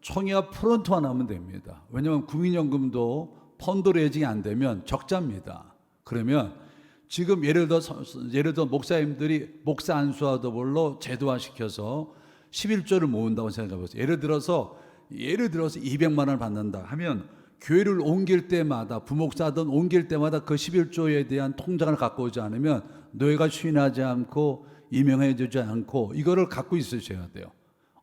총회와 프론트만 하면 됩니다. 왜냐하면 국민연금도 펀드 레이징이 안 되면 적자입니다. 그러면 지금 예를 들어 목사님들이 목사 안수와 더불어 제도화시켜서 11조를 모은다고 생각해 보세요. 예를 들어서 200만 원을 받는다 하면 교회를 옮길 때마다 부목사든 옮길 때마다 그 11조에 대한 통장을 갖고 오지 않으면 노예가 추인하지 않고 임명해 주지 않고 이거를 갖고 있으셔야 돼요.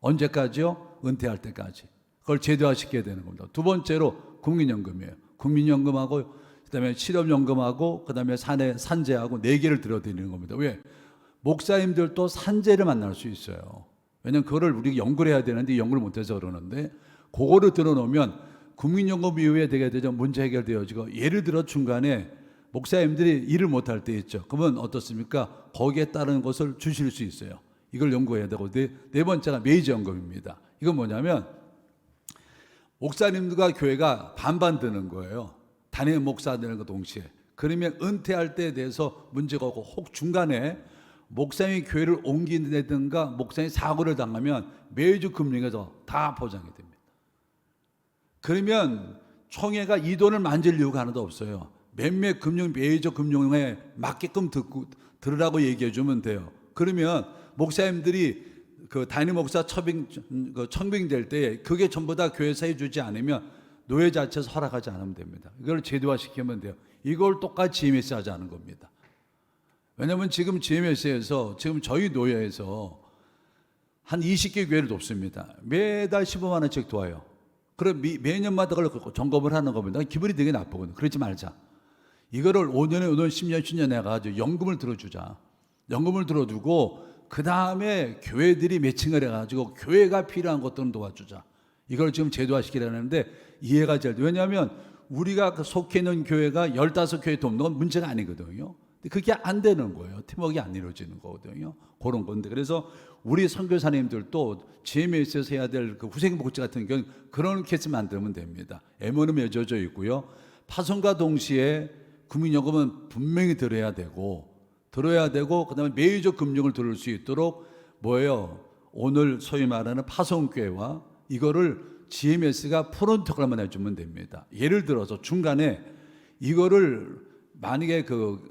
언제까지요? 은퇴할 때까지. 그걸 제도화시켜야 되는 겁니다. 두 번째로 국민연금이에요. 국민연금하고 그다음에 실업연금하고 그다음에 산재하고 4개를 들어드리는 겁니다. 왜? 목사님들도 산재를 만날 수 있어요. 왜냐하면 그거를 우리가 연구를 해야 되는데 연구를 못해서 그러는데 그거를 들어놓으면 국민연금 이후에 되게 되죠. 문제 해결되어지고 예를 들어 중간에 목사님들이 일을 못할 때 있죠. 그러면 어떻습니까? 거기에 따른 것을 주실 수 있어요. 이걸 연구해야 되고 네 번째가 메이저 연금입니다. 이건 뭐냐면 목사님들과 교회가 반반 드는 거예요. 담임 목사 되는 거 동시에. 그러면 은퇴할 때에 대해서 문제가 오고 혹 중간에 목사님이 교회를 옮긴다든가 목사님이 사고를 당하면 메이저 금융에서 다 보장이 됩니다. 그러면 총회가 이 돈을 만질 이유가 하나도 없어요. 몇몇 금융 메이저 금융에 맞게끔 들으라고 얘기해 주면 돼요. 그러면 목사님들이 그 담임 목사 청빙 될 때 그게 전부 다 교회에서 해주지 않으면 노예 자체에서 허락하지 않으면 됩니다. 이걸 제도화시키면 돼요. 이걸 똑같이 GMS 하자는 겁니다. 왜냐하면 지금 GMS에서 지금 저희 노예에서 한 20개 교회를 돕습니다. 매달 15만 원씩 도와요. 그럼 매년마다 그걸 점검을 하는 겁니다. 기분이 되게 나쁘거든요. 그러지 말자. 이거를 5년에 5년 10년 10년 해가지고 연금을 들어주자. 연금을 들어두고 그 다음에 교회들이 매칭을 해가지고 교회가 필요한 것들은 도와주자. 이걸 지금 제도화시키려는데 이해가 잘 돼요. 왜냐하면 우리가 속해 있는 교회가 15교회 돕는 건 문제가 아니거든요. 근데 그게 안 되는 거예요. 팀워크가 안 이루어지는 거거든요. 그런 건데. 그래서 우리 선교사님들도 GMS에서 해야 될 그 후생복지 같은 경우 그런 케이스 만들면 됩니다. M1은 맺어져 있고요. 파송과 동시에 국민연금은 분명히 들어야 되고 그다음에 메이저 금융을 들을 수 있도록 뭐예요? 오늘 소위 말하는 파송교회와 이거를 GMS가 프론트콜만 해주면 됩니다. 예를 들어서 중간에 이거를 만약에 그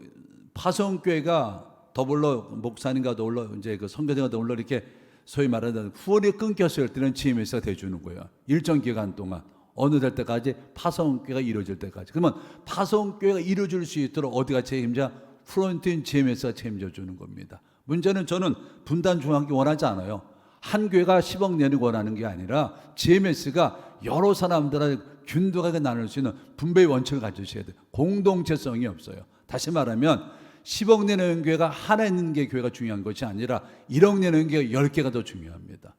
파송교회가 더불어 목사님과 더불어 이제 그 선교사가 더불어 이렇게 소위 말하는 후원이 끊겼을 때는 GMS가 대주는 거예요. 일정 기간 동안 어느 될 때까지 파송교회가 이루어질 때까지. 그러면 파송교회가 이루어질 수 있도록 어디가 책임자? 프론트인 GMS가 책임져 주는 겁니다. 문제는 저는 분단 중앙기 원하지 않아요. 한 교회가 10억 내는 원하는 게 아니라 GMS가 여러 사람들한테 균등하게 나눌 수 있는 분배의 원칙을 가지셔야 돼요. 공동체성이 없어요. 다시 말하면 10억 내는 교회가 하나 있는 게 교회가 중요한 것이 아니라 1억 내는 게 10개가 더 중요합니다.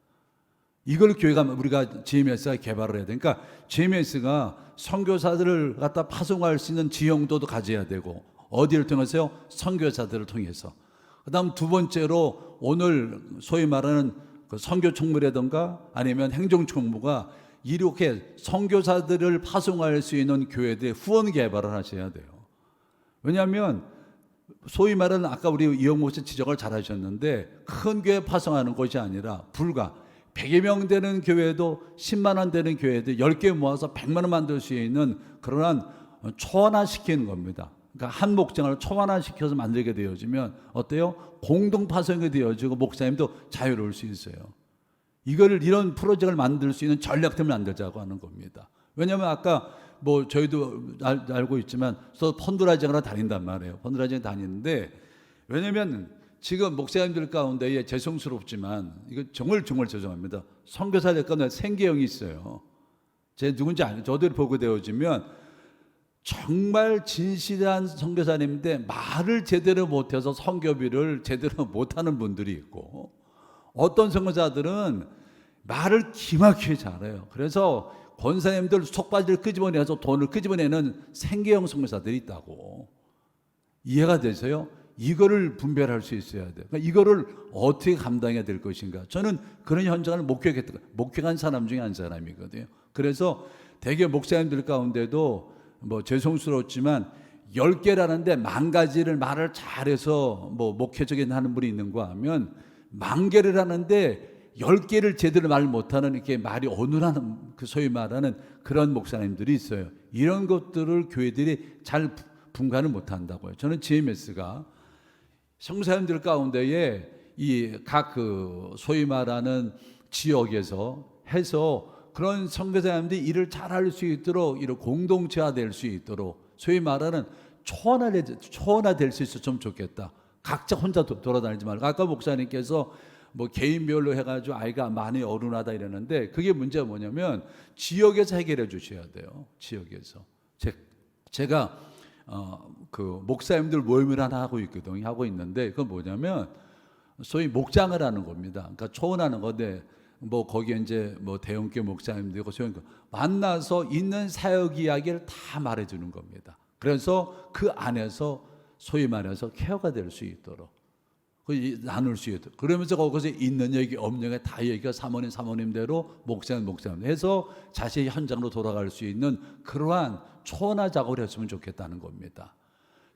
이걸 교회가 우리가 GMS가 개발을 해야 되니까 GMS가 선교사들을 갖다 파송할 수 있는 지형도도 가져야 되고 어디를 통해서요? 선교사들을 통해서. 그다음 두 번째로 오늘 소위 말하는 그 선교총무라든가 아니면 행정총무가 이렇게 선교사들을 파송할 수 있는 교회들의 후원 개발을 하셔야 돼요. 왜냐하면 소위 말하는 아까 우리 이영모 씨 지적을 잘 하셨는데 큰 교회 파송하는 것이 아니라 불과 100여 명 되는 교회도 10만 원 되는 교회도 10개 모아서 100만 원 만들 수 있는 그러한 초안화시키는 겁니다. 그러니까 한 목장을 초안화시켜서 만들게 되어지면 어때요? 공동 파송이 되어지고 목사님도 자유로울 수 있어요. 이런 프로젝트를 만들 수 있는 전략팀을 만들자고 하는 겁니다. 왜냐하면 아까 뭐 저희도 알고 있지만 또 펀드라이징으로 다닌단 말이에요. 펀드라이징 다니는데 왜냐하면 지금 목사님들 가운데 죄송스럽지만 이거 정말 죄송합니다. 선교사들 가운데 생계형이 있어요. 제 누군지 아니에요. 저들 보고 되어지면 정말 진실한 선교사님인데 말을 제대로 못해서 선교비를 제대로 못하는 분들이 있고 어떤 선교사들은 말을 기막히게 잘해요. 그래서 권사님들 속바지를 끄집어내서 돈을 끄집어내는 생계형 선교사들이 있다고. 이해가 되세요? 이거를 분별할 수 있어야 돼요. 그러니까 이거를 어떻게 감당해야 될 것인가. 저는 그런 현장을 목격한 사람 중에 한 사람이거든요. 그래서 대개 목사님들 가운데도 뭐 죄송스럽지만 10개라는데 10,000가지를 말을 잘해서 뭐 목회적인 하는 분이 있는가 하면 10,000개를 하는데 10개를 제대로 말 못하는 이렇게 말이 어눌한 그 소위 말하는 그런 목사님들이 있어요. 이런 것들을 교회들이 잘 분간을 못한다고요. 저는 GMS가 성사님들 가운데에 이 각 그 소위 말하는 지역에서 해서 그런 선교사님들이 일을 잘할 수 있도록 이런 공동체화될 수 있도록 소위 말하는 초원화될 수 있었으면 좋겠다. 각자 혼자 돌아다니지 말고 아까 목사님께서 뭐 개인별로 해가지고 아이가 많이 어른하다 이러는데 그게 문제가 뭐냐면 지역에서 해결해 주셔야 돼요. 지역에서 제가 그 목사님들 모임을 하나 하고 있는데 그건 뭐냐면 소위 목장을 하는 겁니다. 그러니까 초원하는 건데 뭐 거기에 이제 뭐 대형교 목사님들고 소형교 만나서 있는 사역 이야기를 다 말해주는 겁니다. 그래서 그 안에서 소위 말해서 케어가 될 수 있도록 나눌 수 있도록 그러면서 거기서 있는 얘기 없는 얘기 다 얘기가 사모님대로 목사님 해서 자신의 현장으로 돌아갈 수 있는 그러한 초원화 작업을 했으면 좋겠다는 겁니다.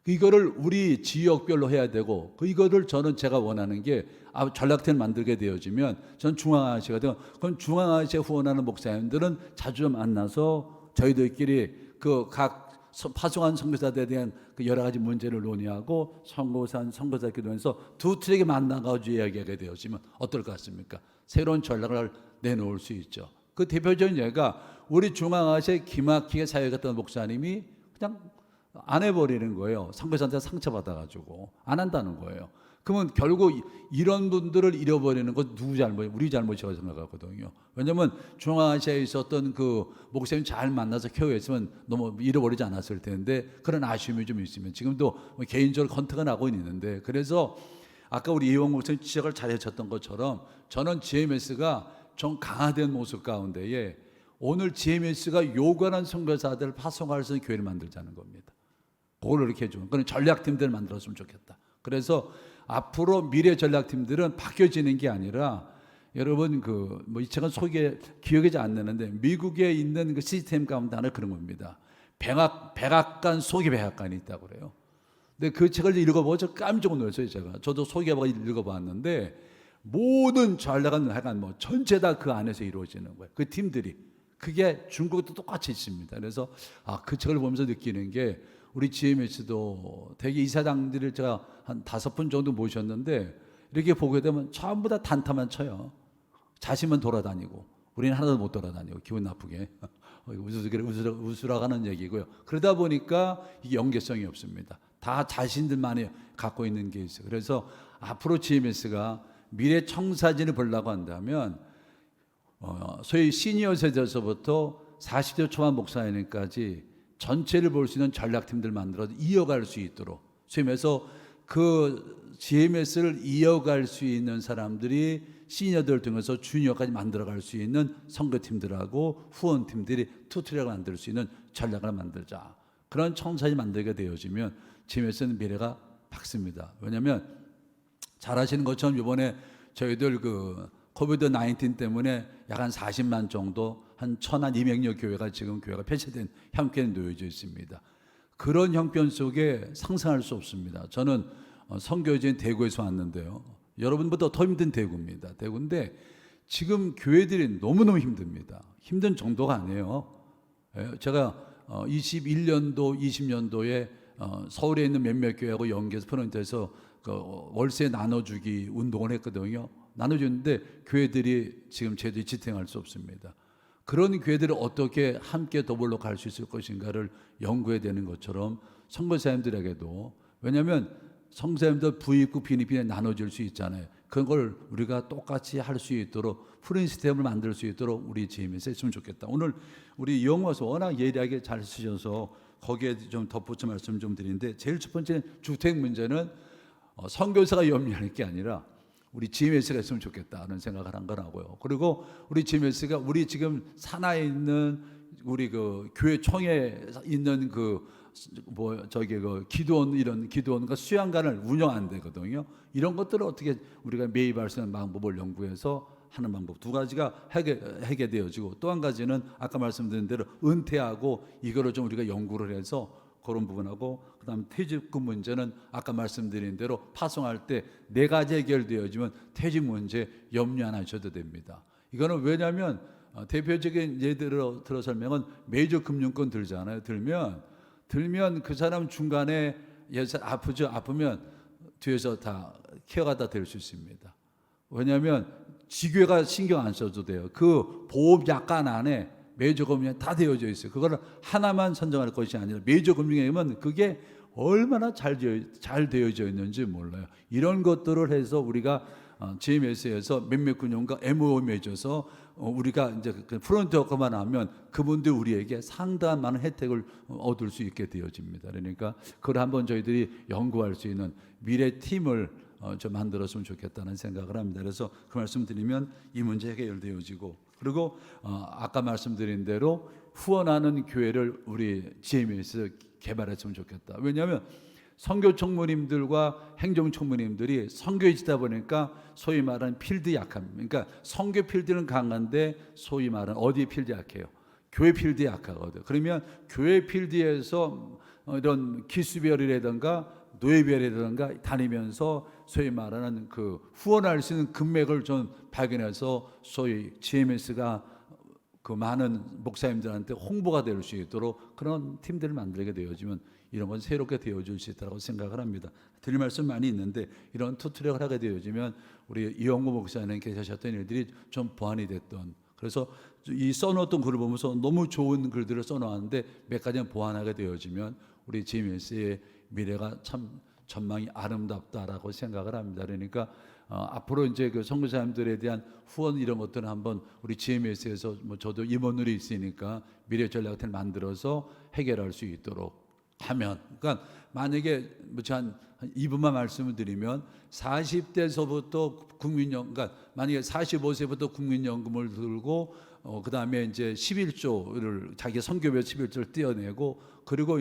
이거를 우리 지역별로 해야 되고 이거를 저는 제가 원하는 게 전략팀을 만들게 되어지면 전 중앙아시아가 되고 그럼 중앙아시아 후원하는 목사님들은 자주 만나서 저희들끼리 그 각 파송한 선교사들에 대한 그 여러 가지 문제를 논의하고 선교사 기도하면서 두 트랙에 만나가지고 이야기하게 되어지면 어떨 것 같습니까? 새로운 전략을 내놓을 수 있죠. 그 대표적인 예가 우리 중앙아시아에 기막히게 사역했던 목사님이 그냥 안 해버리는 거예요. 선교사한테 상처받아가지고 안 한다는 거예요. 그러면 결국 이런 분들을 잃어버리는 건 누구 잘못이에요? 우리 잘못이라고 생각하거든요. 왜냐하면 중앙아시아에 있었던 그 목사님 잘 만나서 케어했으면 너무 잃어버리지 않았을 텐데 그런 아쉬움이 좀 있으면 지금도 개인적으로 컨택은 하고 있는데 그래서 아까 우리 이용 목사님 지적을 잘 해줬던 것처럼 저는 GMS가 좀 강화된 모습 가운데에 오늘 GMS가 요구하는 선교사들을 파송할 수 있는 교회를 만들자는 겁니다. 그걸 이렇게 해주면 그런 전략팀들을 만들었으면 좋겠다. 그래서 앞으로 미래 전략팀들은 바뀌어지는 게 아니라 여러분 뭐 이 책은 기억이 잘 안 나는데 미국에 있는 그 시스템 가운데 하나 그런 겁니다. 백악관 소개 백악관이 있다고 그래요. 근데 그 책을 읽어보고 저 깜짝 놀랐어요. 저도 소개하고 읽어봤는데 모든 전략은 하여간 뭐 전체 다 그 안에서 이루어지는 거예요. 그 팀들이 그게 중국도 똑같이 있습니다. 그래서 그 책을 보면서 느끼는 게 우리 GMS도 대개 이사장들을 제가 한 5분 정도 모셨는데 이렇게 보게 되면 전부 다 단타만 쳐요. 자신만 돌아다니고 우리는 하나도 못 돌아다니고 기분 나쁘게 웃으라고 하는 얘기고요. 그러다 보니까 이게 연계성이 없습니다. 다 자신들만이 갖고 있는 게 있어요. 그래서 앞으로 GMS가 미래 청사진을 보려고 한다면 소위 시니어 세대에서부터 40대 초반 목사님까지 전체를 볼 수 있는 전략팀들 만들어서 이어갈 수 있도록 소위해서 그 GMS를 이어갈 수 있는 사람들이 시니어들 통해서 주니어까지 만들어갈 수 있는 선교팀들하고 후원팀들이 투트랙을 만들 수 있는 전략을 만들자. 그런 청사진이 만들게 되어지면 GMS는 미래가 밝습니다. 왜냐하면 잘 아시는 것처럼 이번에 저희들 그 코비드 19 때문에 약 한 40만 정도 한 1,200여 교회가 지금 교회가 폐쇄된 형편에 놓여져 있습니다. 그런 형편 속에 상상할 수 없습니다. 저는 선교지인 대구에서 왔는데요. 여러분보다 더 힘든 대구입니다. 대구인데 지금 교회들이 너무너무 힘듭니다. 힘든 정도가 아니에요. 제가 21년도, 20년도에 서울에 있는 몇몇 교회하고 연계해서 프론트에서 그 월세 나눠주기 운동을 했거든요. 나눠주는데 교회들이 지금 제도에 지탱할 수 없습니다. 그런 교회들을 어떻게 함께 더불어 갈 수 있을 것인가를 연구해야 되는 것처럼 선교사님들에게도 왜냐하면 선교사님들 부입국 빈입빈에 나눠질 수 있잖아요. 그걸 우리가 똑같이 할 수 있도록 프린 시스템을 만들 수 있도록 우리 GMS에 했으면 좋겠다. 오늘 우리 이영호서 워낙 예리하게 잘 쓰셔서 거기에 좀 덧붙여 말씀 좀 드리는데 제일 첫 번째는 주택 문제는 선교사가 염려할 게 아니라 우리 GMS가 있으면 좋겠다는 생각을 한 거라고요. 그리고 우리 GMS가 우리 지금 산하에 있는 우리 그 교회 총회에 있는 그 기도원 이런 기도원과 수양관을 운영 안 되거든요. 이런 것들을 어떻게 우리가 매입할 수 있는 방법을 연구해서 하는 방법 두 가지가 하게 되어지고 또 한 가지는 아까 말씀드린 대로 은퇴하고 이거를 좀 우리가 연구를 해서 그런 부분하고 그다음 퇴직금 문제는 아까 말씀드린 대로 파송할 때 4가지 해결되어지면 퇴직 문제 염려 안 하셔도 됩니다. 이거는 왜냐하면 대표적인 예를 들어 설명은 메이저 금융권 들잖아요. 들면 그 사람 중간에 아프면 뒤에서 다 케어가 다 될 수 있습니다. 왜냐하면 지교회가 신경 안 써도 돼요. 그 보험약관 안에 메이저 금융에 다 되어져 있어요. 그거를 하나만 선정할 것이 아니라 메이저 금융에는 그게 얼마나 잘 되어져 있는지 몰라요. 이런 것들을 해서 우리가 GMS에서 몇몇 군용과 MOU 맺어서 우리가 이제 그 프론트 워커만 하면 그분들 우리에게 상당한 많은 혜택을 얻을 수 있게 되어집니다. 그러니까 그걸 한번 저희들이 연구할 수 있는 미래 팀을 좀 만들었으면 좋겠다는 생각을 합니다. 그래서 그 말씀 드리면 이 문제 해결되어지고, 그리고 아까 말씀드린 대로 후원하는 교회를 우리 GM에서 개발했으면 좋겠다. 왜냐하면 선교 총무님들과 행정 총무님들이 선교지다 보니까 소위 말하는 필드 약함. 그러니까 선교 필드는 강한데 소위 말하는 어디 필드 약해요? 교회 필드 약하거든. 그러면 교회 필드에서 이런 기수별이라든가 노예별이라든가 다니면서 소위 말하는 그 후원할 수 있는 금맥을 좀 발견해서 소위 GMS가 그 많은 목사님들한테 홍보가 될 수 있도록 그런 팀들을 만들게 되어지면 이런 건 새롭게 되어질 수 있다고 생각을 합니다. 드릴 말씀 많이 있는데 이런 투트랙을 하게 되어지면 우리 이영구 목사님께서 하셨던 일들이 좀 보완이 됐던, 그래서 이 써놓았던 글을 보면서 너무 좋은 글들을 써놓았는데 몇 가지는 보완하게 되어지면 우리 GMS의 미래가 참 전망이 아름답다라고 생각을 합니다. 그러니까 앞으로 이제 그 선교사님들에 대한 후원 이런 것들은 한번 우리 GMS에서 뭐 저도 임원으로 있으니까 미래 전략을 만들어서 해결할 수 있도록 하면, 그러니까 만약에 한 2분만 말씀을 드리면 40대서부터 국민연금, 그러니까 만약에 45세부터 국민연금을 들고 그 다음에 이제 11조를 자기 선교별 11조를 떼어내고 그리고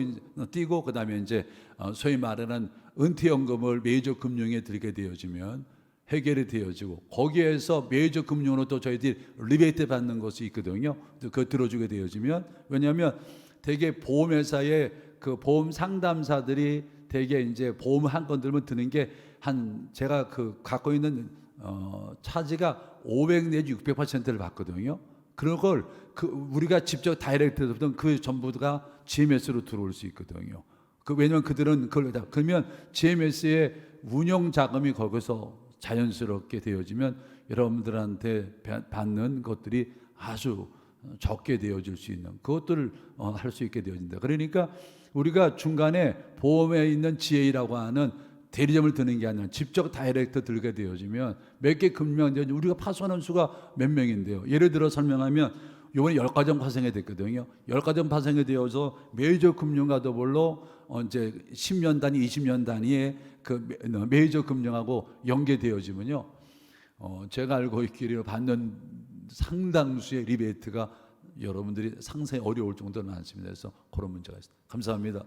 띄고 그 다음에 이제 소위 말하는 은퇴연금을 메이저 금융에 들게 되어지면 해결이 되어지고 거기에서 메이저 금융으로 또 저희들이 리베이트 받는 것이 있거든요. 그거 들어주게 되어지면, 왜냐하면 대개 보험회사의 그 보험 상담사들이 대개 이제 보험 한 건 들면 드는 게 한 제가 그 갖고 있는 차지가 500 내지 600%를 받거든요. 그런 걸 그 우리가 직접 다이렉트로 받던 그 전부가 GMS로 들어올 수 있거든요. 그 왜냐면 그들은 그걸 다 그러면 GMS의 운영 자금이 거기서 자연스럽게 되어지면 여러분들한테 받는 것들이 아주 적게 되어질 수 있는 그것들을 할 수 있게 되어진다. 그러니까 우리가 중간에 보험에 있는 GA라고 하는 대리점을 드는 게 아니라 직접 다이렉트 들게 되어지면 몇 개 금융 우리가 파손한 수가 몇 명인데요. 예를 들어 설명하면 이번에 10가정 파생이 됐거든요. 10가정 파생이 되어서 메이저 금융과 더불어 이제 10년 단위, 20년 단위의 그 메이저 금융하고 연계되어지면요. 제가 알고 있기로 받는 상당수의 리베이트가 여러분들이 상당히 어려울 정도로 많습니다. 그래서 그런 문제가 있습니다. 감사합니다.